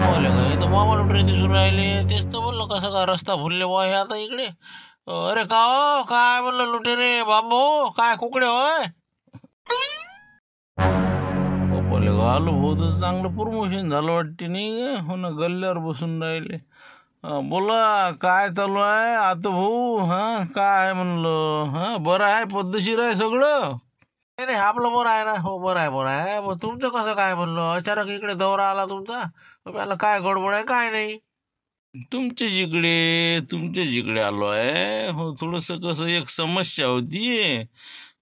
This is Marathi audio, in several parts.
बोले का इथं मामा लुटरे दिसून राहिले. तेच तर बोललो कसं काय रस्ता भुलले बुवा हे आता इकडे. अरे का हो काय म्हणलं लुटेरे बाबू काय कुकडे होय. बोले का आलो भाऊ तर चांगलं प्रमोशन झालं वाटते नाही हो ना गल्ल्यावर बसून राहिले. बोला काय चालू आहे आता भाऊ. काय म्हणलं बरं आहे पद्धतशीर आहे सगळं. नाही नाही आपलं बरं आहे ना. हो बरं आहे बरं आहे. मग तुमचं कसं काय म्हणलं अचानक इकडे दौरा आला तुमचा. मला काय गडबड आहे काय नाही. तुमच्या जिकडे आलो आहे हो. थोडंसं कसं एक समस्या होती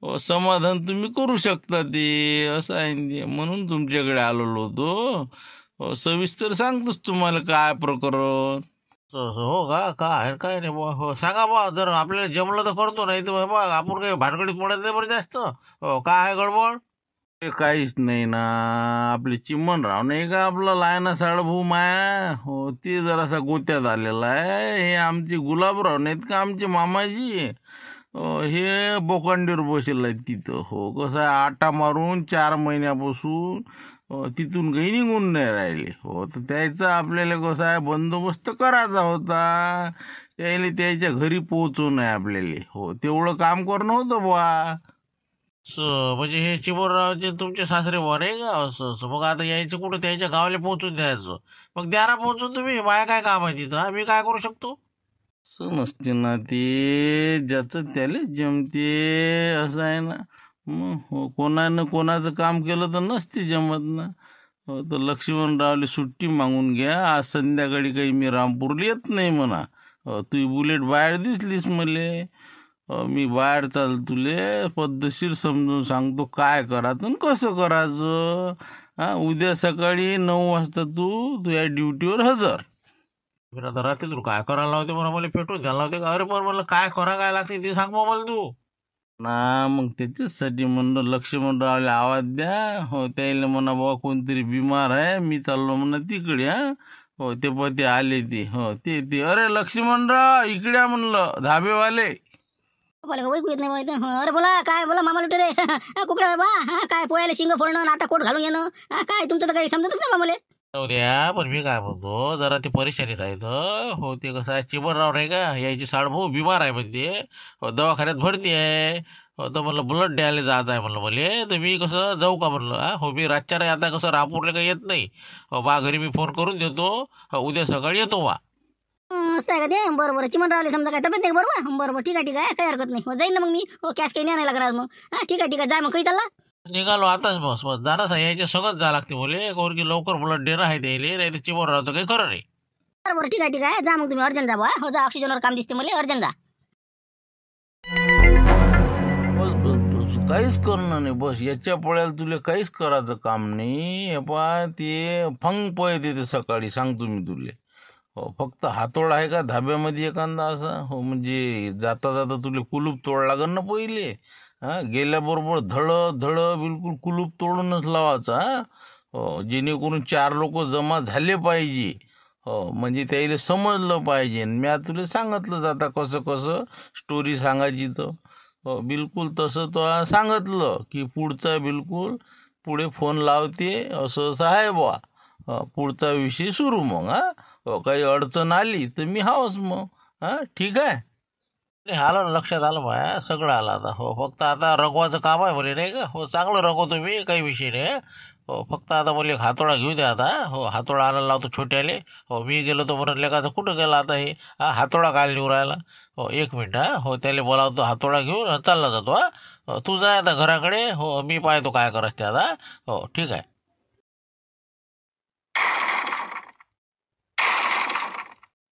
हो. समाधान तुम्ही करू शकता ते असं आहे न ते. म्हणून तुमच्याकडे आलेलो होतो हो. सविस्तर सांगतोच तुम्हाला काय प्रकरण. असं हो का काय काय नाही बुवा. हो सांगा बा जर आपल्याला जमलं तर करतो नाही तर बा आपण काही भानगडीत पडत नाही बरं जास्त. हो काय आहे गडबड. ते काहीच नाही ना. आपले चिमणराव नाही का आपला लायना साडभाऊ माया हो. ते जरासा गोत्यात आलेला आहे. हे आमचे गुलाबराव नाहीत का आमचे मामाजी. हे बोकांडीवर बसेल आहेत तिथं हो. कसं आहे आटा मारून 4 महिन्यापासून तिथून काही निघून नाही राहिले हो. तर त्याचा आपल्याला कसं आहे बंदोबस्त करायचा होता. त्याला त्याच्या घरी पोहोचून आहे आपल्याला हो. तेवढं काम करणं होतं बुवा. म्हणजे हे चिमणरावचे तुमचे सासरे बुवा नाही का. असं असं मग आता यायचं कुठं त्याच्या गावाला पोहोचून द्यायचं. मग द्या ना पोहोचून तुम्ही. माया काय काम आहे तिथं मी काय करू शकतो. असं नसते ना ते. ज्याचं त्याला जमते असं आहे ना. मग हो कोणानं कोणाचं काम केलं तर नसते जमत ना हो. तर लक्ष्मणरावले सुट्टी मागून घ्या. आज संध्याकाळी काही मी रामपूरला येत नाही म्हणा हो. तू बुलेट बाहेर दिसलीस मले मी बाहेर चाल तुले पद्धतशीर समजून सांगतो काय करायचं आणि कसं करायचं. उद्या सकाळी 9 वाजता तू तुझ्या ड्युटीवर हजर. बरं आता रात्री तू काय करायला लावते म्हणा मला पेटून द्यायला लावते का. अरे पण म्हणलं काय करा काय लागते ते सांग मला तू ना. मग त्याच्यासाठी म्हणलं लक्ष्मणरावला आवाज द्या हो. त्याला म्हणा बाबा कोणतरी बिमार आहे मी चाललो म्हणा तिकडे हो. ते पते आले ते हो. ते अरे लक्ष्मणराव इकडे या म्हणलं धाबेवाले. बोला वैकू येत नाही माहित. अरे बोला काय बोला मामा लुटे रे. कुकडा बा काय पोळ्याला शिंग फोडणं आणि आता कोट घालून येणं. काय तुमचं तर काही समजतच नाही मामले. जाऊ द्या पण मी काय म्हणतो जरा ते परेशानीत आहे हो. ते कसं आहे चिमणराव नाही का यायची साडभाऊ बिमार आहे म्हणते हो. दवाखान्यात भरती आहे हो. तर म्हणलं ब्लड द्यायला जायचं आहे म्हणलं मला. तर मी कसं जाऊ का म्हणलं हो. मी रातच्या नाही आता कसं रामपूरला काही येत नाही हो. बा घरी मी फोन करून देतो उद्या सकाळी येतो बा. असं आहे का ते. बरं बरं चिमण रावले समजा काय तब्येत नाही बरोबर. बरं ठीक आहे काही हरकत नाही. जाईन ना मग मी हो. कॅश काही नाही लागणार मग. ठीक आहे जाय मग काही चालला. निघालो आताच बस बस जाणार यायच्या सगळंच जा लागते बोले कारण की लवकर ब्लड देणं आहे द्यायला नाही तर चिमणरावचं काही खरं नाही. बरं ठीक आहे जा मग तुम्ही अर्जंट जा बा हो. जा ऑक्सिजनवर काम दिसते मला अर्जंट जा. बस बस बस काहीच करणं नाही बस. याच्या पळ्याला तुला काहीच करायचं काम नाही. हे पा ते फंग पळत येते सकाळी सांगतो मी तुले हो. फक्त हातोड आहे का धाब्यामध्ये एखादा असा हो. म्हणजे जाता जाता तुला कुलूप तोड लागन ना पहिले. गेल्याबरोबर धड धड बिलकुल कुलूप तोडूनच लावायचा हो. जेणेकरून 4 लोक जमा झाले पाहिजे हो. म्हणजे त्याला समजलं पाहिजे. मी आता तुला सांगितलं जाता कसं कसं स्टोरी सांगायची तर हो. बिलकुल तसं तो सांगितलं की पुढचा बिलकुल पुढे फोन लावते असं असं आहे बुवा. पुढचा विषय सुरू मग हो. काही अडचण आली तर मी हावच मग ठीक आहे. नाही आलं ना लक्षात आलं माया सगळं आलं आता हो. फक्त आता रंगवायचं काम आहे म्हणे नाही का हो. चांगलं रंगवतो मी काही विषय नाही हो. फक्त आता मला एक हातोडा घेऊ द्या आता हो. हातोडा आणायला लावतो छोट्याले हो. मी गेलो तर म्हणत लेखाचं कुठं गेला आता हे हातोडा काय निवड राहिला हो. 1 मिनिट हो. त्याला बोलावतो हातोडा घेऊन चालला जातो हो. तू जाय आता घराकडे हो. मी पाहतो काय करायचं ते आता हो. ठीक आहे.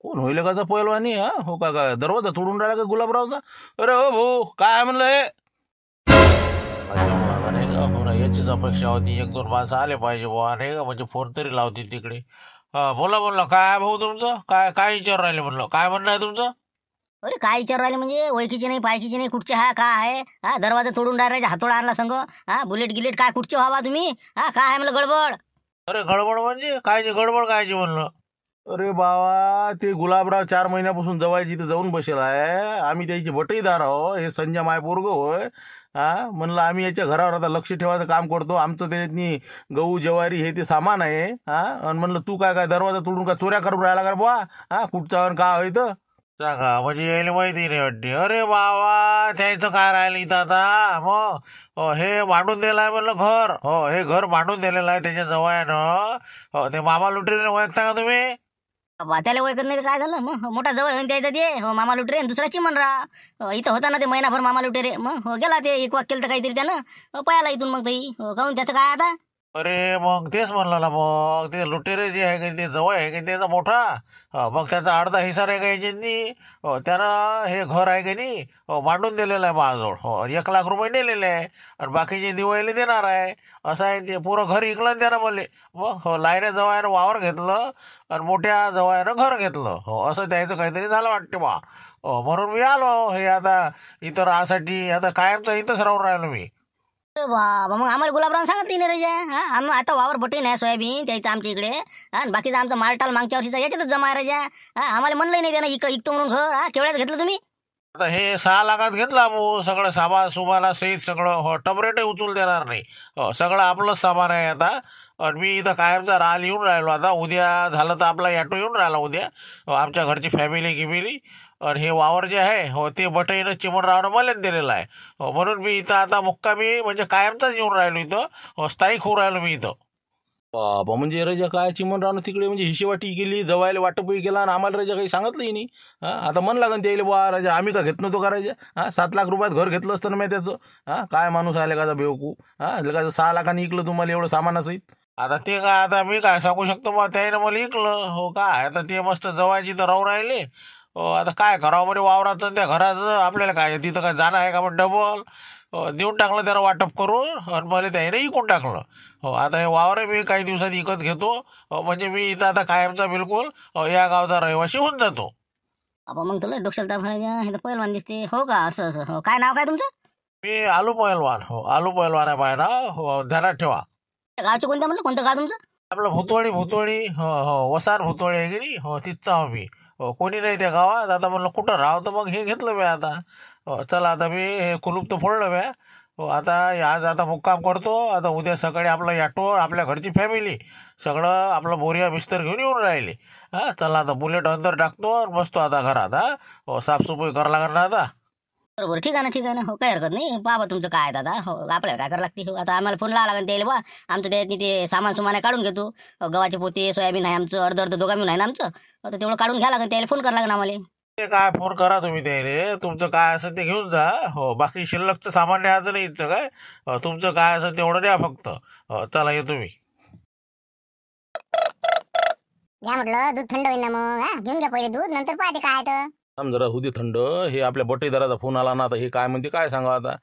कोण होईल का पहिलवानी हो. का दरवाजा तोडून राहिला का गुलाबरावचा. अरे हो भाऊ काय म्हणलं हे. माझा नाही का हो ना याचीच अपेक्षा होती. 1-2 माणसं आले पाहिजे बुवा नाही का म्हणजे फोन तरी लावते तिकडे. बोला म्हणलं काय भाऊ तुमचं काय काय विचार राहिले म्हणलं काय म्हणणं आहे तुमचं. अरे काय विचार राहिले म्हणजे ओळखीचे नाही पायकीचे नाही कुठचे काय आहे दरवाजा तोडून राहिले हातोडा आणला संग बुलेट गिलेट काय कुठचे व्हावा तुम्ही काय आहे म्हणलं गडबड. अरे गडबड म्हणजे कायची गडबड कायची म्हणलं. अरे बाबा ते गुलाबराव 4 महिन्यापासून जवायची इथं जाऊन बसेल आहे. आम्ही त्याची बटईदार आहो. हे संजय माय पोरग होय म्हणलं आम्ही याच्या घरावर आता लक्ष ठेवायचं काम करतो, आमचं त्याच्यातनी गहू ज्वारी हे ते सामान आहे. आणि म्हणलं तू काय काय दरवाजा तोडून काय चोऱ्या करून राहिला का बुवा, कुठचा आणि काय होय तर सांगा म्हणजे यायला माहिती नाही वाटते. अरे बाबा त्याचं काय राहिलं इथं आता. मग हे भांडून दिलं आहे म्हणलं घर. हे घर भांडून दिलेलं आहे त्याच्या जवळनं. ते मामा लुटरीने ओळखता का तुम्ही? बाबा त्याला ओळखत नाही तर काय झालं, मग मोठा जवळ होईन त्याचा ते मामा लुटेरे आणि दुसरा चिमणराव. इथं होता ना ते महिनाभर मामा लुटेरे, मग गेला ते एक वाक केलं तर काहीतरी त्यानं पळाला इथून. मग ताई काहून त्याचं काय आता. अरे मग तेच म्हणलं ना, मग ते लुटेरे जे आहे का ते जवळ आहे का त्याचा मोठा. मग त्याचा अर्धा हिस्सा आहे का याच्यांनी. त्यानं हे घर आहे का नाही मांडून दिलेलं आहे माझ्याजवळ. 1,00,000 रुपये नेलेले आहे आणि बाकीचे दिवाळीला देणार आहे. असं आहे ते. पुरं घर इकलं ना त्यानं मला. मग लायऱ्या जवळनं वावर घेतलं आणि मोठ्या जवळनं घर घेतलं. असं द्यायचं काहीतरी झालं वाटते बा. म्हणून मी आलो हे आता इथं राहासाठी. आता कायमचं इथंच राहून राहिलो मी. अरे बाबा मग आम्हाला गुलाबराव सांगितलं नाही राजा. आम्ही आता वावर बटई नाही सोयाबीन त्याचं आमच्या इकडे. आणि बाकीचं आमचं मालटाल मागच्या वर्षीचा याच्यातच जमा आहे राजा. आम्हाला म्हणलंही नाही त्यानं इकतो म्हणून घर. केवढ्यात घेतलं तुम्ही. आता हे 6 लाखात घेतला भाऊ. सगळं सामान सुमाला सहित सगळं. टबरेटही उचलून देणार नाही. सगळं आपलंच सामान आहे आता. आणि मी इथं कायमचा राहायला येऊन राहिलो आता. उद्या झालं तर आपला ॲटो येऊन राहिला उद्या. आमच्या घरची फॅमिली गिमिली. आणि हे वावर जे आहे ते बटईनं चिमणरावनं मलाच दिलेलं आहे. म्हणून मी इथं आता मुक्कामी म्हणजे कायमचाच येऊन राहिलो इथं. स्थायिक होऊन राहिलो मी इथं. बाबा म्हणजे रजा काय चिमणरावनं तिकडे म्हणजे हिशेवाटी केली, जवायला वाटपही केला आणि आम्हाला रजा काही सांगितलंही नाही. आता मन लागन त्याला बा राजा आम्ही का घेत नव्हतो का राजा. 7,00,000 रुपयात घर घेतलं असतं ना मी त्याचं. काय माणूस आले का बेवकू. लेकाचं 6 लाखांनी इकलं तुम्हाला एवढं सामानासहित. आता ते काय आता मी काय सांगू शकतो बा. त्याने मला इकलं काय. आता ते मस्त जवायची तर राहून राहिले. आता काय करावं म्हणजे वावराचं त्या घराचं आपल्याला काय तिथं काय जाणं आहे का मग डबल. देऊन टाकलं त्याला वाटप करून आणि मला त्याने इकून टाकलं. आता हे वावर मी काही दिवसात विकत घेतो. म्हणजे मी इथं आता कायमचा बिलकुल या गावचा रहिवासी होऊन जातो. बाबा मग तुला डोक्याला ताप राजा. हे तर पहिलवान दिसते. हो का असं असं. काय नाव काय तुमचं. मी आलू पहिलवान. आलू पहिलवान आहे पाय ना. ध्यानात ठेवा. गावचे कोणत्या म्हणलं, कोणतं गाव तुमचं. आपलं भुतोळी. वसार भुतोळी आहे की नाही. तिथचा आहो मी. कोणी नाही त्या गावात. आता म्हणलं कुठं राहावं तर मग हे घेतलं मी आता. चला आता मी हे कुलूप तर फोडलं म्या. आता आज आता मुक्काम करतो. आता उद्या सकाळी आपलं ॲटो आपल्या घरची फॅमिली सगळं आपलं बोरिया बिस्तर घेऊन येऊन राहिले. चला आता बुलेट अंदर टाकतो आणि बसतो आता घरात. साफसफाई करावं लागणार ना आता. बरोबर ठीक आहे ना ठीक आहे ना. हो काही हरकत नाही. बाबा तुमचं काय दादा. हो आपल्याला काय करावं लागते. आता आम्हाला फोन लावा लागेल त्याला बा. आमचं त्यातनी ते सामान सुमान काढून घेतो. गव्हाचे पोते सोयाबीन आहे आमचं. अर्ध दोघा मिळून आहे ना आमचं. आता तेवढं काढून घ्या लागेल त्याला. फोन करावं लागेल आम्हाला. ते काय फोन करा तुम्ही त्याने. तुमचं काय असेल ते घेऊन जा. बाकी शिल्लकचं सामान न्यायचं नाही इथं काय. तुमचं काय असेल तेवढं द्या फक्त. चला येतो मी. घ्या म्हटलं दूध थंड होईल ना मग. घेऊन घ्या पहिले दूध नंतर पाहते काय तर. थांब जरा होऊ दे थंड. हे आपल्या बटेदाराचा फोन आला ना. आता हे काय म्हणते काय सांगा आता.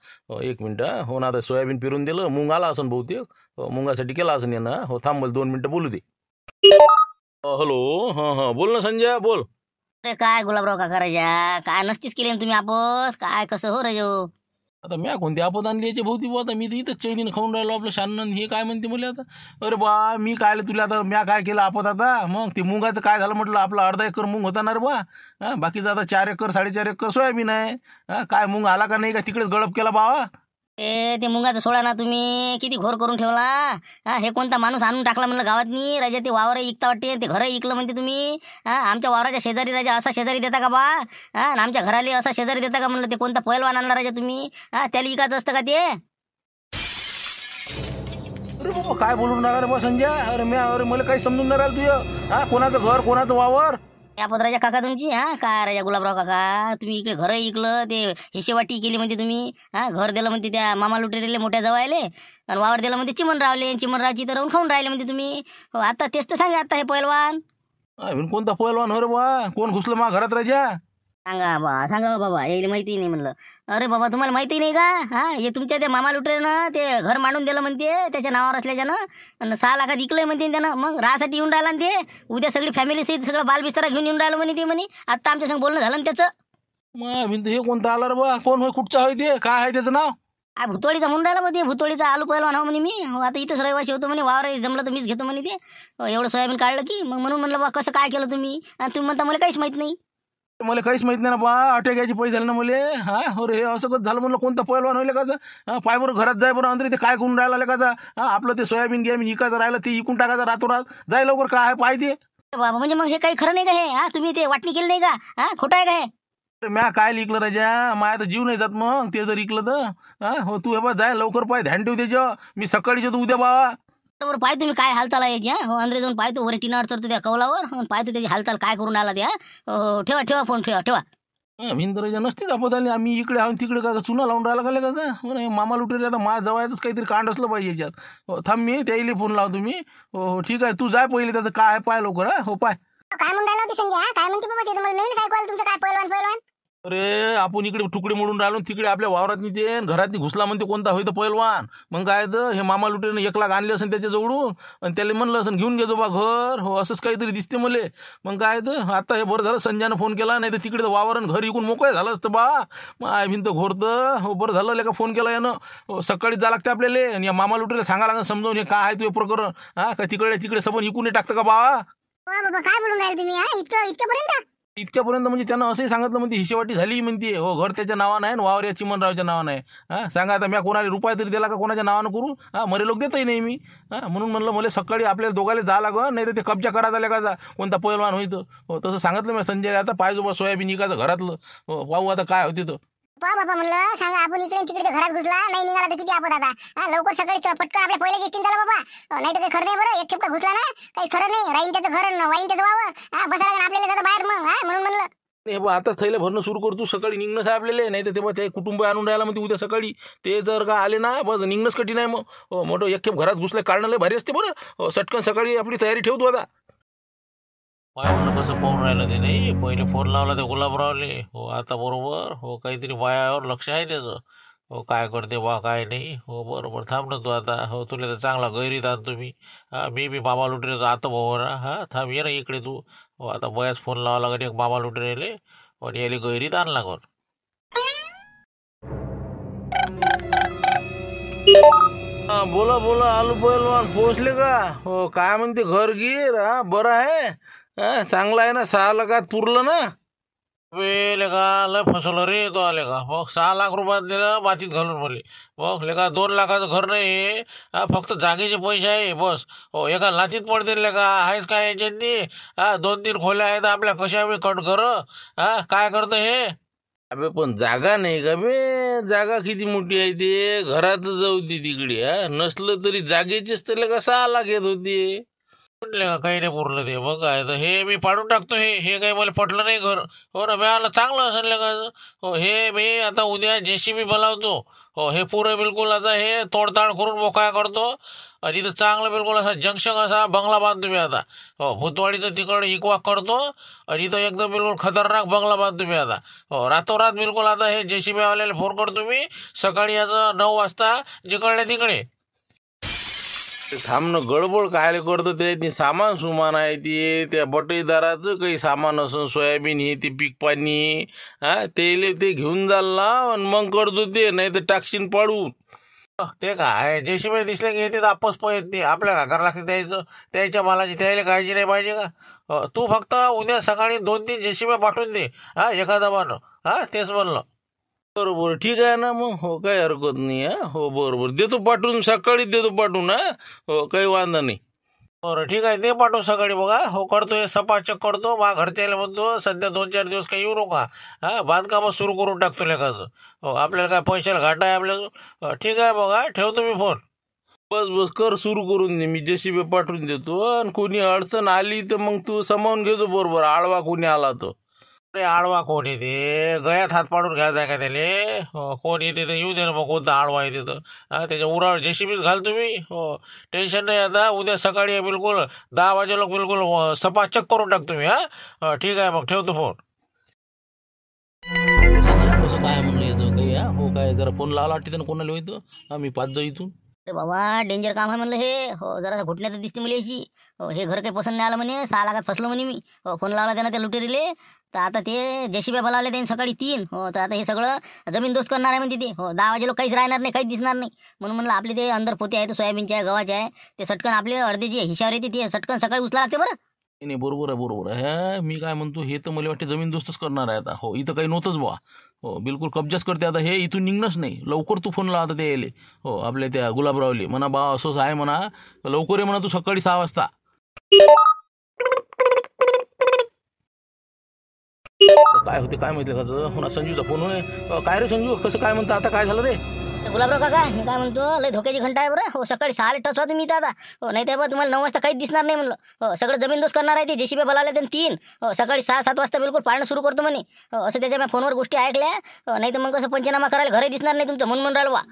1 मिनिट. हो ना. आता सोयाबीन पेरून दिलं. मूग आला असं बहुतेक. मुंगासाठी केला असं यानं. हो थांब मला 2 मिनिटं बोलू दे. हॅलो. हां बोल ना संजय बोल. अरे काय गुलाबराव काका राजा. काय नसतीच केली ना तुम्ही आपस. काय कसं हो राजो. आता म्या कोणती आपत आणली याच्या भोवती बुवा. आता मी तर इथंच चैनीनं खाऊन राहिलो आपलं शानन. हे काय म्हणते मला आता. अरे बा मी काय तुला आता म्या काय केलं आपत आता. मग ते मुंगाचं काय झालं म्हटलं. आपलं अर्धा एकर मुंग होता ना रे बा. बाकीचं आता 4 एकर 4.5 एकर सोयाबीन आहे. काय मुंग आला का नाही का तिकडेच गळप केला बावा. ते मुंगाचं सोडा ना तुम्ही. किती घोर करून ठेवला. हे कोणता माणूस आणून टाकला म्हणलं गावातनी राजा. ते वावर इकता वाटते. ते घर इकलं म्हणते तुम्ही. आमच्या वावराच्या शेजारी राजा असा शेजारी देता का बा. आणि आमच्या घराले असा शेजारी देता का म्हणलं. ते कोणता पहिलवान आणला राजा तुम्ही. त्याला इकायचं असतं का ते. अरे बाबा काय बोलून राहिला रे बा संजय. अरे मला काही समजून नाही राहिलं तुझं. कोणाचं घर कोणाचं वावर. या पत्राच्या काका तुमची. काय राजा गुलाबराव काका. तुम्ही इकडे घर इकलं. ते हिशेवाटी केली म्हणते तुम्ही. घर दिलं म्हणते त्या मामा लुटेरेले मोठ्या जवायले. आणि वावर दिलं म्हणते चिमणरावले. चिमणरावची तर राहून खाऊन राहिले म्हणते तुम्ही. हो आता तेच तर सांगा. आता हे पहिलवान कोणता पहिलवान हो रे बा. कोण घुसलं मा घरात राजा. सांगा बा सांगा बाबा. यायला माहिती नाही म्हणलं. अरे बाबा तुम्हाला माहिती नाही का. हे तुमच्या त्या मामा लुटेरनं ते घर मांडून दिलं म्हणते त्याच्या नावावर असल्याच्यानं. आणि 6 लाखात विकलंय म्हणते त्यानं. मग राहासाठी येऊन राहिला ना ते. उद्या सगळी फॅमिली सहित सगळं बालबिस्तारा घेऊन येऊन राहिलं म्हणे ते म्हणे. आता आमच्या संग बोलणं झालं ना त्याचं. मग हे कोणता आला रे बा. कोण होय कुठचा होय ते. काय आहे त्याचं नाव. भुतोळीचा म्हणून राहिला ते. भुतोळीचा आलू पहिलवान हो म्हणे मी. आता इथंच रहिवाशी होतो म्हणे. वावर जमलं तर मीच घेतो म्हणे ते. एवढं सोयाबीन काढलं की. मग म्हणून म्हणलं बा कसं काय केलं तुम्ही. आणि तुम्ही म्हणता मला काहीच माहित नाही. मला काहीच माहित नाही ना बा, अटॅक यायचे पैसे झाले ना मला. हा अरे हे असं कसं झालं म्हणलं, कोणता पैलवान होईल का? पाय बरं घरात जाय बरं अंदर, ते काय करून राहिला का? आपलं ते सोयाबीन घ्याबीन इकायचं राहिलं ते इकून टाकायचं रातोरात. जाय लवकर, काय पाय ते. बाबा म्हणजे मग हे काही खरं नाही का हे? हा तुम्ही ते वाटणी केली नाही का? हा खोटं आहे का हे? म्या काय लिहिलं राजा, माया तर जीव नाही जात मग ते जर इकलं तर. हो तू हे बा जाय लवकर, पाय ध्यान ठेव त्याच्या. मी सकाळीच येतो उद्या बाबा. बरोबर पाहतो तुम्ही काय हालचाल आहे याची. हो अंदर जाऊन पाहतो, वर टिनावर चढतो त्या कौलावर, पाहतो त्याची हालचाल काय करून आला त्या. ठेवा ठेवा फोन, ठेवा. भिंदराजा नसते दाखवत आली. आम्ही इकडे आहोत तिकडे का चुना लावून राहिला का का मामा लुटेल आता. मा जवळच काहीतरी कांड असलं पाहिजे याच्यात. हो थांब, मी त्याला फोन लावतो मी. हो ठीक आहे, तू जाय पहिले त्याचं काय पाय लवकर. हो पाय. काय म्हणून राहिला होती संजय? काय म्हणते बाबा ते? तुम्हाला नवीन ऐकू आलं तुमचं काय पैलवान? अरे आपण इकडे तुकडे मोडून राहिलो, तिकडे आपल्या वावरात ते घरात घुसला म्हणते कोणता होय तर पैलवान. मग काय तर हे मामा लुटेनं 1 लाख आणले असेल त्याच्या जवळून, आणि त्याला म्हणलं असं घेऊन घे बा घर. हो असंच काहीतरी दिसते मले. मग काय तर आता हे बरं झालं संजयनं फोन केला, नाही तर तिकडे वावरण घर इकून मोकळं झालं असतं बा. मग आय भिंत घोरतं. हो बरं झालं का फोन केला यानं. हो सकाळीच जा लागते आपल्याला, आणि या मामा लुटेला सांगा लागेल समजावून हे काय आहे तुझे प्रकरण. का तिकडे सबन इकून टाकतं का बा? बाबा काय बोलून राहिले तुम्ही? इतक्यापर्यंत? इतक्यापर्यंत म्हणजे त्यानं असंही सांगितलं म्हणते हिशेवाटी झाली म्हणते. हो घर त्याच्या नावानं आहे, वावर या चिमनरावच्या नावानं आहे. सांगा आता मी कोणाला रुपया तरी दिला का कोणाच्या नावानं करू? मरे लोक देतही नाही मी. म्हणून म्हणलं मला सकाळी आपल्याला दोघाले जा लागं, नाही तर ते कब्जा करा झाल्या का कोणता पैलवान होईत. हो तसं सांगितलं मी संजय. आता पाहिजे बा सोयाबीन इकायचं घरातलं. हो पाहू आता काय होते तर. बाबा म्हणलं सांगा, आपण इकडे तिकडे घरात घुसला नाही निघाला तर किती आपत आता. लवकर सकाळी पटकन आपल्या पहिल्या जेष्टीन झालं बाबा. नाही तर काही खरं नाही बरं. एक खेपटा घुसला ना काही खरं नाही. राहीन त्याचं घर, वाईन त्याचं वावर. बसा लागेल आपल्याला जाता बाहेर मग. म्हणून म्हणलं नाही बा, आताच थैले भरणं सुरू करतो. सकाळी निघणंच आहे आपल्याला, नाही तर तेव्हा ते कुटुंब आणून राहिला म्हणते उद्या सकाळी. ते जर का आले ना बस निघणंच कठीण आहे. मग मोठं एक खेप घरात घुसलं काढणं लय भारी असते बरं. सटकन सकाळी आपली तयारी ठेवतो आता. पाय म्हणलं कसं पाहून राहिलं ते. नाही पहिले फोन लावला ते गुलाबरावले. हो आता बरोबर. हो काहीतरी बायावर लक्ष आहे त्याचं. हो काय करते बा काय नाही. हो बरोबर थांब ना तू आता. हो तुला तर चांगला गैरीत आणतो मी. मी मामा लुटरे आता भाऊ ना. थांब ये ना इकडे तू. हो आता बयाच फोन लावा लागेल एक मामा लुटरेले, आणि याले गैरीत आण लागल. बोला बोला आलू पैलवान पोहोचले का? हो काय म्हणते घर गिर? बरं आहे. चांगलं आहे ना? 6 लाखात पुरलं ना? लेका लय फसवलं रे तो आले का. मग 6 लाख रुपयात दिलं मातीत घालून मले. मग लेका 2 लाखाचं घर नाही. फक्त जागेचे पैसे आहे बस. हो एका लाचीत पडते लेका. आहेच काय याच्यातनी. 2-3 खोल्या आहेत आपल्या, कशा बी कट घर. काय करतं हे? अबे पण जागा नाही का बे? जागा किती मोठी आहे ते. घरात जाऊ दे तिकडे. नसलं तरी जागेचीच तर लेका 6 लाख येत होते. म्हटले का काही नाही पुरलं ते. मग काय तर हे मी पाडून टाकतो. हे काही मला पटलं नाही घर. हो ना मिळालं चांगलं असेल का. हो हे मी आता उद्या JCB बोलावतो. हो हे पुरं बिलकुल आता हे तोडताड करून मोकळा करतो, आणि इथं चांगलं बिलकुल असा जंक्शन असा बंगला बांधतो मी आता. हो भूतवाडीचं तिकडं इकवाक करतो, आणि इथं एकदम बिलकुल खतरनाक बंगला बांधतो मी आता. हो रातोरात बिलकुल आता हे JCB वाल्याला फोन करतो मी. सकाळी याचं 9 वाजता जिकडे तिकडे. थांबणं गडबड काय करतो ते सामान सुमान आहे ते. त्या बटईदाराचं काही सामान असं सोयाबीन हे ते पीक पाणी. ते घेऊन जाल ना, आणि मग करतो ते. नाही तर टाकशीन पाडून. ते काय JCB दिसले की येते आपस पण येत नाही. आपल्या घाकर लागते द्यायचं. त्याच्या मालाची त्याला काळजी नाही पाहिजे का. तू फक्त उद्या सकाळी 2-3 JCB पाठवून दे. एखादा मानो. तेच म्हणलं. बरोबर ठीक आहे ना मग. हो काही हरकत नाही. हो बरोबर देतो पाठवून, सकाळीच देतो पाठवून. हो काही वांधा नाही. बरं ठीक आहे ते पाठव सकाळी. बघा हो करतो हे सपाचक करतो. मा घरच्याला म्हणतो सध्या 2-4 दिवस काही येऊ नका. बांधकामं सुरू करून टाकतो लेखाचं. हो आपल्याला काय पैशाला घाटा आहे आपल्याला. ठीक आहे बघा ठेवतो मी फोन. बस कर सुरू करून दे. मी JCB पाठवून देतो, आणि कोणी अडचण आली तर मग तू सामावून घेतो बरोबर. आडवा कोणी आला तो. अरे आडवा कोण येते? गळ्यात हात पाडून घ्यायचा का त्याले. कोण येते तर येऊ दे ना. मग कोणता आडवा येते तर त्याच्या उरावर JCBच घाल तुम्ही. हो टेन्शन नाही. आता उद्या सकाळी बिलकुल 10 वाजेला बिलकुल सपाचक करून टाक तुम्ही. ठीक आहे मग ठेवतो फोन. कसं काय म्हणलं याचं काही. हो काय जरा फोन लावला वाटते ना कोणाला होईतो. मी 5 जाऊ इथून. अरे बाबा डेंजर काम आहे म्हणलं हे. हो जरा घुटण्यात दिसते मला याची. हो हे घर काही पसंत नाही आलं म्हणे. 6 लाखात फसलं म्हणे मी. हो फोन लावला त्यांना त्या लुटेरीले. तर आता ते JCB बोलावले त्यांनी सकाळी 3. हो तर आता हे सगळं जमीन दोस्त करणार आहे म्हणते ते. हो 10 वाजे लोक काहीच राहणार नाही, काहीच दिसणार नाही. म्हणून म्हणलं आपले ते अंदर पोते आहेत सोयाबीनचे आहे, गव्हाचे आहे, ते सटकन आपले अर्धे जे हिशावर येते ते सटकन सकाळी उचला लागते बरं. नाही बरोबर आहे बरोबर आहे. हे मी काय म्हणतो हे तर मला वाटते जमीन दोस्तच करणार आहे आता. हो इथं काही नव्हतंच बुवा. हो बिलकुल कब्जाच करते आता. हे इथून निघणंच नाही. लवकर तू फोन लावा आता ते यायले. हो आपल्या त्या गुलाबरावले म्हणा बा असंच आहे म्हणा, लवकर ये म्हणा तू सकाळी 6 वाजता. काय होते काय माहिती का हो संजूचा फोन होय. काय रे संजू कसं काय म्हणता आता काय झालं रे? गुलाबराव काका मी काय म्हणतो लय धोक्याची घंटा आहे बरं. हो सकाळी 6 टच तुम्ही इथं आता. हो नाही तर तुम्हाला 9 वाजता काहीच दिसणार नाही म्हणलं. हो सगळं जमीनदोस्त करणार आहे ते. जेसीबी बोलावले त्यांनी 3. हो सकाळी 6-7 वाजता बिलकुल पाळणं सुरू करतो म्हणे. हो असं त्याच्या मी फोनवर गोष्टी ऐकल्या. हो नाही तर मग कसं पंचनामा करायला घरही दिसणार नाही तुमचं म्हणून राहिलं बा.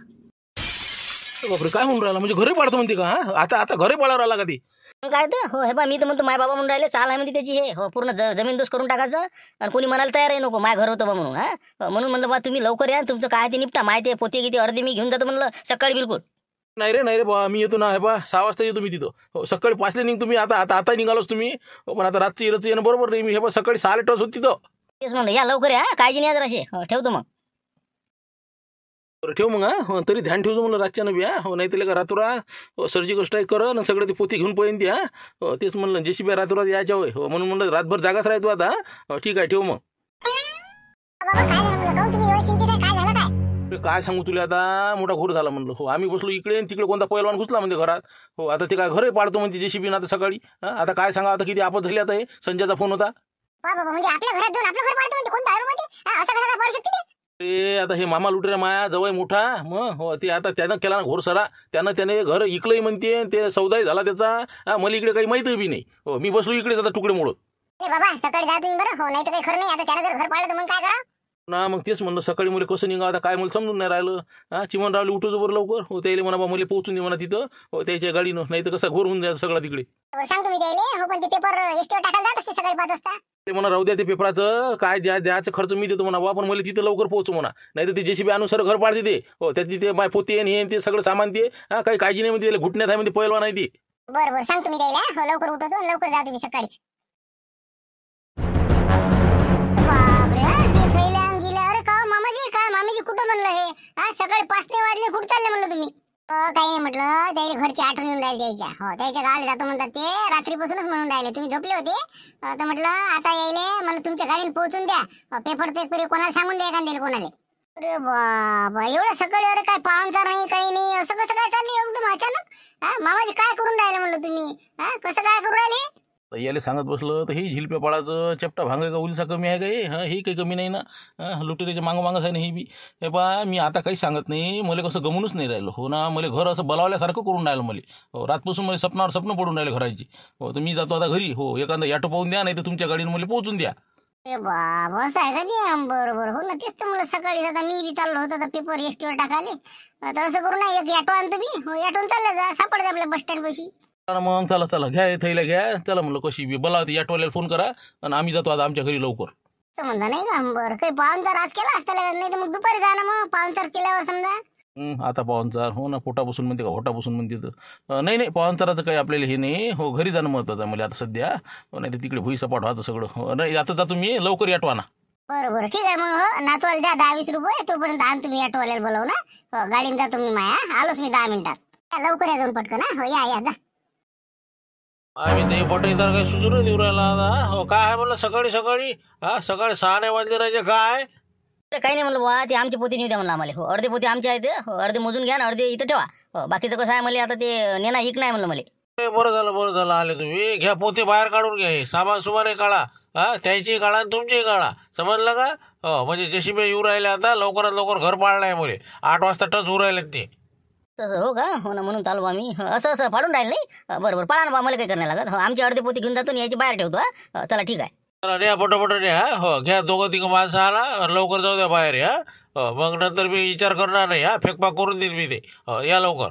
बापरे काय म्हणून राहिला म्हणजे घरी पाडतो म्हणते का? आता आता घरी पाडावं राहिला का ती? मग काय तर हो हे बा मी तर म्हणतो माय बाबा म्हणून राहिले चाल आहे म्हणते त्याची. हे हो पूर्ण जमीनदोस्त करून टाकायचं आणि कोणी म्हणायला तयार आहे नको माय घर होतं बा म्हणून. म्हणून म्हणलं बा तुम्ही लवकर या तुमचं काय ते निपटा. माहिती आहे पोते किती अर्धी मी घेऊन जातो म्हणलं सकाळी बिलकुल. नाही रे बा मी येतो ना. हे बा 6 वाजता येतो मी तिथं. हो सकाळी 5ला निघ तुम्ही. आता आता आता निघालोच तुम्ही. हो पण आता रातचं येणं बरोबर नाही. मी हे बा सकाळी 6 टच होत तिथं. तेच म्हणलं या लवकर या काळजी नाही जराशी. हो ठेवतो मग. बरं ठेव मग. हो तरी ध्यान ठेवतो म्हणलं रातच्या नव्या. हो नाही तर का रातोरा सर्जिकल स्ट्राईक कर आणि सगळं ते पोती घेऊन पळेन ती. हो तेच म्हणलं जेसीबी रातोरात यायच्या होय. हो म्हणून म्हणलं रातभर जागाच राहतो आता. हो ठीक आहे ठेव मग. बाबा काय झालं म्हणलं? काहून तुम्ही एवढे चिंतित आहे? काय झालं काय? काय सांगू तुला आता मोठा घोर झाला म्हणलं. हो आम्ही बसलो इकडे आणि तिकडे कोणता पैलवान घुसला म्हणजे घरात. हो आता ते काय घरही पाडतो म्हणते जेसीबी ना आता सकाळी. आता काय सांगा आता किती आपत झाली आता. हे संजयचा फोन होता. बाबा म्हणजे आपल्या घरात जाऊन आपलं घर पाडतो म्हणते कोण दारू मध्ये? असं कसं काय पाडू शकते ते? ते आता हे मामा लुटऱ्या माया जवळ मोठा मग. हो ते आता त्यानं केला ना घोर सरा. त्याने घर इकलंही म्हणते. ते सौदाही झाला त्याचा. मला इकडे काही माहिती बी नाही. हो मी बसलो इकडेच आता तुकडे मोडत. ए बाबा सकाळी जा तुम्ही बरं. हो नाही तर काही खरं नाही. आता त्यानं जर घर पाडलं तर मग काय करा? ना मग तेच म्हणलं सकाळी मला कसं निघा आता काय मला समजून नाही राहिलं. चिमणरावले उठवतो बरं लवकर. हो त्याला म्हणा बा मला पोहोचून दे म्हणा तिथं. हो त्याच्या गाडीनं नाही तर कसं घोर होऊन जायचं सगळा तिकडे. सांग तुम्ही द्यायले. हो पण ते पेपर एसटीवर टाकायला जात असते सकाळी 5 वाजता. ते म्हणा राहू द्या ते पेपराचं काय द्यायचं खर्च मी देतो म्हणा. पण मला तिथं लवकर पोहोचू म्हणा. नाही तर ते जेसीबी अनुसार घर पाडते ते. हो त्यात ते माय पोते आणि हे ते सगळं सामान ते. काही काळजी नाही म्हणते. घुटण्यात आहे म्हणजे पैलवान आहे ती. बरं सांग तुम्ही द्यायला. हो लवकर उठवतो आणि लवकर जा तुम्ही सकाळीच. बापरे हे थैल्या गेल्या. अरे का मामाजी काय मामीजी कुठं म्हणलं हे? सकाळी 5 नाही वाजले कुठं चालले म्हणलं तुम्ही? काही नाही म्हटलं त्याला घरची आठवण येऊन राहिली द्यायच्या. हो त्याच्या गावाला जातो म्हणतात ते. रात्रीपासूनच म्हणून राहिले तुम्ही झोपले होते. तर म्हटलं आता यायले मला तुमच्या गाडीने पोहोचून द्या. पेपरचं एक पेरी कोणाला सांगून द्या एखाद्याला कोणाला. अरे बाबा एवढं सकाळी अरे काय पाहुणचा नाही काही नाही असं कसं काय चाललं एकदम अचानक? मामाजी काय करून राहिले म्हणलं तुम्ही? कसं काय करून राहिले? याला सांगत बसलं तर हे झिलप्या पाळाचं चपटा भांग का उलीचा कमी आहे का हे? हे काही कमी नाही ना. लुटेरीच्या मागंच आहे ना हे बी. हे बा मी आता काही सांगत नाही. मला कसं गमूनच नाही राहिलं. हो ना मला घर असं बोलावल्यासारखं करून राहिलं मला. हो रातपासून मला स्वप्न पडून राहिले घराची. हो तर मी जातो आता घरी. हो एखादा ऑटो पाहून द्या नाही तर तुमच्या गाडीने मला पोहोचून द्या. अरे बाबा असं आहे का ते? बरोबर हो ना तेच तर मला सकाळी आता मी बी चाललो होतो पेपर एसटीवर टाकाले. आता असं करू ना एक ऑटो आणतो मी. हो ऑटोन चाललं जा सापडते आपल्या बस स्टँड पाशी. मग चला घ्या थैल्या घ्या. चला म्हणलं कशी बी बोलावते ऑटोवाल्याला फोन करा आणि आम्ही जातो आता आमच्या घरी लवकर. असं म्हणता नाही का? बरं काही पाहुणचार आज केला असता नाही तर मग दुपारी जा ना मग पाहुणचार केल्यावर समजा. आता पाहुणचार हो ना पोटापासून म्हणते का होटापासून म्हणते तर नाही पाहुणचाराचं काही आपल्याला हे नाही. हो घरी जाणं महत्वाचं आहे मला आता सध्या. हो नाही तर तिकडे भुई सपाट व्हायचं सगळं. हो नाही आता जातो मी लवकर ऑटो ना. बरं ठीक आहे मग. हो नातवाला द्या 10-20 रुपये. तोपर्यंत आण तुम्ही ऑटोवाल्याला बोलव ना. हो गाडीने जातो मी माया. आलोच मी 10 मिनिटात. लवकर या जाऊन पटकन. हो या जा. आम्ही ते पोटे तर काही सुचून देऊ राहिला आता. हो काय आहे म्हणलं सकाळी सकाळी 6 नाही वाजले राहायचे काय? काही नाही म्हणलं बा ते आमची पोती नेऊ द्या म्हणलं आम्हाला. हो अर्धे पोती आमचे आहेत. हो अर्धे मोजून घ्या ना अर्धे इथं ठेवा. हो बाकीचं कसं आहे मला आता ते नेना इक नाही म्हणलं मला. बरं झालं आले तुम्ही. घ्या पोते बाहेर काढून घ्या. हे सामान सुमाने काढा. त्याची काढा आणि तुमची काढा. समजलं का? हो म्हणजे जेसीबी येऊ राहिले आता. लवकरात लवकर घर पाडलं आहे मुले. 8 वाजता टच होऊ राहिले ते. तसं हो का? हो ना म्हणून चालू आम्ही असं पाडून राहील नाही. बरोबर पाळा ना बा मला काही करण्याला लागत. हो आमची अर्धे पोती घेऊन जातो आणि याची बाहेर ठेवतो. चला ठीक आहे. चला द्या पटोपट द्या. हो घ्या 2-3 माणसं आला लवकर जाऊ द्या बाहेर. हो मग नंतर मी विचार करणार नाही. फेकपाक करून देईल मी ते. हो या लवकर.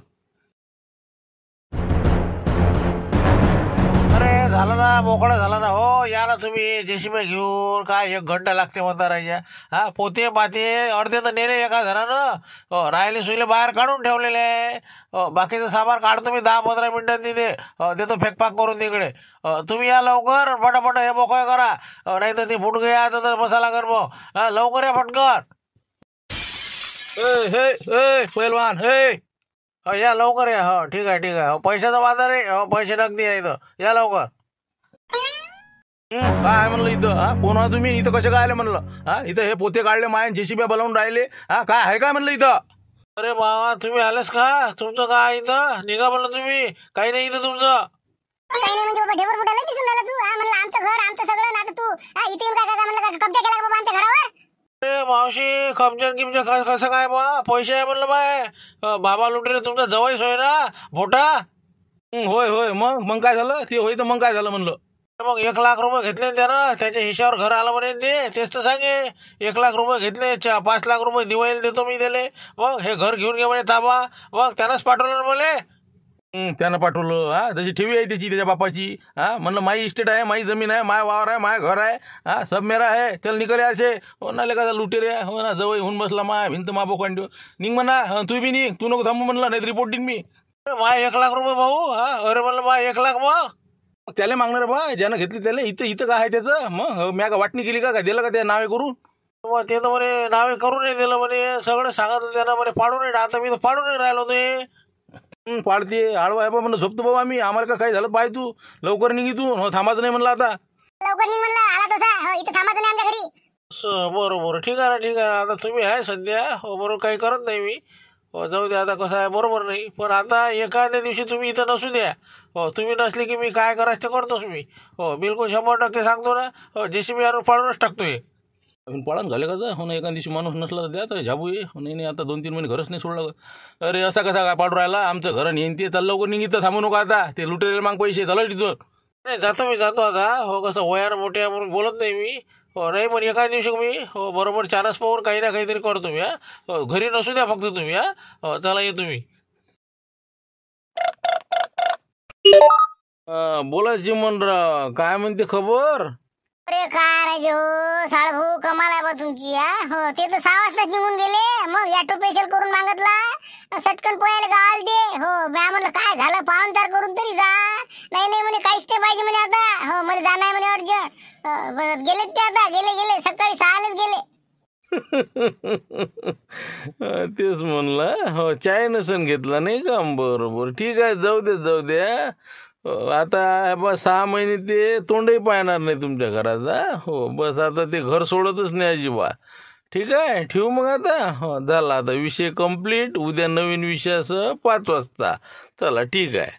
अरे झालं ना मोकळं झालं ना. हो या ना तुम्ही जेसीबी घेऊन. काय 1 घंटा लागते म्हणता राहायच्या. पोते पाते अर्धे तर नेले एका जणानं. हो राहिले सुईले बाहेर काढून ठेवलेले. हो बाकीचं सामान काढतो मी 10-15 मिनिटात तिथे. देतो फेकपाक करून तिकडे. तुम्ही या लवकर पटापट हे मोकळे करा. नाही तर ती फुटगे या तर बसा लागेल मग. लवकर या पटकन. हे पैलवान हे या लवकर या. हो ठीक आहे. हो पैशाचा वादा रे. हो पैसे नगदी आहे इथं. या लवकर. काय आहे म्हणलं इथं? हा, कोण आहात तुम्ही? इथं कसे काय आले म्हणलं? हा, इथं हे पोते काढले माय जेसीबी बोलावून राहिले. हा, काय आहे काय म्हणलं इथं? अरे बाबा तुम्ही आलेस का? तुमचं काय इथं? निघा म्हणलं तुम्ही. काही नाही इथं तुमचं. काही नाही म्हणजे बाबा ढेबर मोठा लय दिसून राहिला तू. म्हणलं आमचं घर आमचं सगळं ना, आता तू इथे येऊन काय म्हणलं का कब्जा केला का बाबा आमच्या घरावर? अरे मावशी कमजन गिमच्या कसं काय बा? पैसे आहे म्हणलं बाय. बाबा लुटेरे तुमचा जवळ सोय ना मोठा. होय होय. मग काय झालं? ते होय तर मग काय झालं म्हणलं? मग 1,00,000 रुपये घेतले त्यानं. त्याच्या हिशावर घर आलं म्हणे ते. तेच तर सांगे. 1,00,000 रुपये घेतले. 5,00,000 रुपये दिवाळीला देतो मी दिले. मग हे घर घेऊन घे म्हणे ताबा. मग त्यानंच पाठवलं ना मला. त्यानं पाठवलं. हा, जशी ठेवी आहे त्याची त्याच्या बापाची. हा, म्हणलं माई इस्टेट आहे, माई जमीन आहे, माय वावर आहे, माय घर आहे. हा, सब मेरा आहे. चल निकले असे. हो ना लेका लुटेरे. हो ना जवळ होऊन बसला माय भिंत मा बोकांडी. निघ म्हणा. तू बी निघ. तू नको थांबू म्हणलं, नाही रिपोर्ट देईन मी. माय 1,00,000 रुपये भाऊ. हा अरे म्हणलं माय 1,00,000 मग. त्याला मागणार बा ज्यानं घेतली त्याला. इथं इथं काय आहे त्याचं? मग म्या का वाटणी केली का दिलं का त्या नावे करून? मग ते तर म्हणे नावे करून नाही दिलं म्हणे. सगळं सांगत त्यानं म्हणे पाडून नाही. आता मी तर पाडून नाही राहिलो ते. पाडते आडवा आहे बा म्हणलं. झोपतो बाबा आम्ही. आम्हाला का काही झालं पाहिजे तू लवकर निघी तू. हो, थांबायचं नाही म्हणलं आता. लवकर निघ म्हणलं. आला तसा इथं थांबायचं नाही आमच्या घरी. बरोबर ठीक आहे ना ठीक आहे. आता तुम्ही आहे सध्या. हो बरोबर काही करत नाही मी. हो जाऊ द्या. आता कसं आहे बरोबर नाही. पण आता एखाद्या दिवशी तुम्ही इथं नसू द्या. हो तुम्ही नसले की मी काय करायचं ते करतोच मी. हो बिलकुल 100% सांगतो ना. हो जेसीबी आणून पाडूनच टाकतो हे. पळून झाले का? हो ना, एका दिवशी माणूस नसला तर द्या तर झाबू ये. हो नाही आता 2-3 महिने घरच नाही सोडलं. अरे असा कसा काय पाडू राहिला? आमचं घर नेईन ते. चाल लवकर निघित थांबू नको आता. ते लुटेरे माग पैसे झालं तिथं. नाही जातो मी जातो आता. हो कसं वयानं मोठे आहे म्हणून बोलत नाही मी. हो नाही पण एका दिवशी मी हो बरोबर 4 पाहून काही ना काहीतरी करतो मी. हा हो घरी नसू द्या फक्त तुम्ही. हा हो चला ये तुम्ही. बोला चिमनराव, काय म्हणते खबर? अरे काय राजू साळभू कमाल आहे बा तुमची. हो ते तर 6 वाजताच निघून गेले. मग ऑटो स्पेशल करून मागितला. सटकन पोहायला गावाला दे. हो म्या म्हणलं काय झालं पाहुणचार करून तरी जा. नाही नाही म्हणे काहीच ते पाहिजे म्हणे आता. हो मला जाणं आहे म्हणे अर्जंट. गेलेत ते आता. गेले सकाळी 6लाच गेले. तेच म्हणलं. हो चाय नसन घेतला नाही का? बरोबर ठीक आहे. जाऊ द्या. आता बस 6 महिने ते तोंडही पाहणार नाही तुमच्या घराचा. हो बस आता ते घर सोडतच नाही अजिबात. ठीक आहे ठेवू मग आता. हो झाला आता विषय कंप्लीट. उद्या नवीन विषयासह 5 वाजता. चला ठीक आहे.